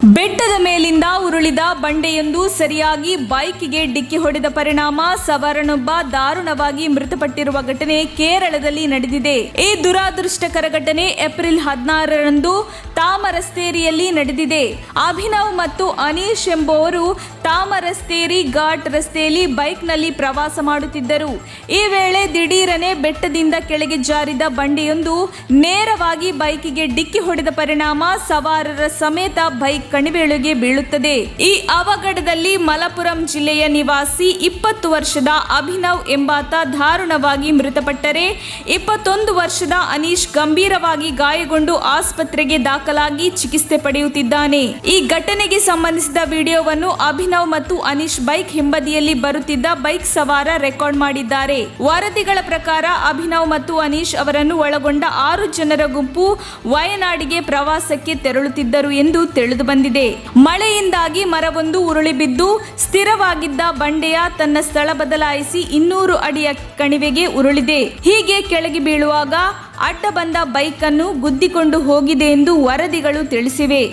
ಬೆಟ್ಟದ ಮೇಲಿಂದ ಉರುಳಿದ ಬಂಡೆಯೊಂದು ಸರಿಯಾಗಿ ಬೈಕ್ಗೆ ಡಿಕ್ಕಿ ಹೊಡೆದ ಪರಿಣಾಮ ಸವಾರನೊಬ್ಬ ದಾರುಣವಾಗಿ ಮೃತಪಟ್ಟಿರುವ ಘಟನೆ ಕೇರಳದಲ್ಲಿ ನಡೆದಿದೆ. ಈ ದುರಾದೃಷ್ಟಕರ ಘಟನೆ ಏಪ್ರಿಲ್ 16ರಂದು ತಾಮರಸ್ತೇರಿಯಲ್ಲಿ ನಡೆದಿದೆ. ಅಭಿನವ್ ಮತ್ತು ಅನೀಶ್ ಎಂಬುವರು ತಾಮರಸ್ತೇರಿ ಘಾಟ್ ರಸ್ತೆಯಲ್ಲಿ ಬೈಕ್ನಲ್ಲಿ ಪ್ರವಾಸ ಮಾಡುತ್ತಿದ್ದರು. ಈ ವೇಳೆ ದಿಢೀರನೆ ಬೆಟ್ಟದಿಂದ ಕೆಳಗೆ ಜಾರಿದ ಬಂಡೆಯೊಂದು ನೇರವಾಗಿ ಬೈಕಿಗೆ ಡಿಕ್ಕಿ ಹೊಡೆದ ಪರಿಣಾಮ ಸವಾರರ ಸಮೇತ ಬೈಕ್ ಕಣಿವೆಯೊಳಗೆ ಬೀಳುತ್ತದೆ. ಈ ಅವಘಡದಲ್ಲಿ ಮಲಪುರಂ ಜಿಲ್ಲೆಯ ನಿವಾಸಿ 20 ವರ್ಷದ ಅಭಿನವ್ ಎಂಬಾತ ದಾರುಣವಾಗಿ ಮೃತಪಟ್ಟರೆ 21 ವರ್ಷದ ಅನೀಶ್ ಗಂಭೀರವಾಗಿ ಗಾಯಗೊಂಡು ಆಸ್ಪತ್ರೆಗೆ ದಾಖಲಾಗಿ ಚಿಕಿತ್ಸೆ ಪಡೆಯುತ್ತಿದ್ದಾನೆ. ಈ ಘಟನೆಗೆ ಸಂಬಂಧಿಸಿದ ವಿಡಿಯೋವನ್ನು ಅಭಿನವ್ ಮತ್ತು ಅನೀಶ್ ಬೈಕ್ ಹಿಂಬದಿಯಲ್ಲಿ ಬರುತ್ತಿದ್ದ ಬೈಕ್ ಸವಾರ ರೆಕಾರ್ಡ್ ಮಾಡಿದ್ದಾರೆ. ವರದಿಗಳ ಪ್ರಕಾರ ಅಭಿನವ್ ಮತ್ತು ಅನೀಶ್ ಅವರನ್ನು ಒಳಗೊಂಡ 6 ಜನರ ಗುಂಪು ವಯನಾಡಿಗೆ ಪ್ರವಾಸಕ್ಕೆ ತೆರಳುತ್ತಿದ್ದರು ಎಂದು ತಿಳಿದು ಬಂದಿದೆ. ಮಳೆಯಿಂದಾಗಿ ಮರವೊಂದು ಉರುಳಿ ಬಿದ್ದು ಸ್ಥಿರವಾಗಿದ್ದ ಬಂಡೆಯ ತನ್ನ ಸ್ಥಳ ಬದಲಾಯಿಸಿ 200 ಅಡಿಯ ಕಣಿವೆಗೆ ಉರುಳಿದೆ. ಹೀಗೆ ಕೆಳಗೆ ಬೀಳುವಾಗ ಅಡ್ಡ ಬಂದ ಬೈಕ್ ಅನ್ನು ಗುದ್ದಿಕೊಂಡು ಹೋಗಿದೆ ಎಂದು ವರದಿಗಳು ತಿಳಿಸಿವೆ.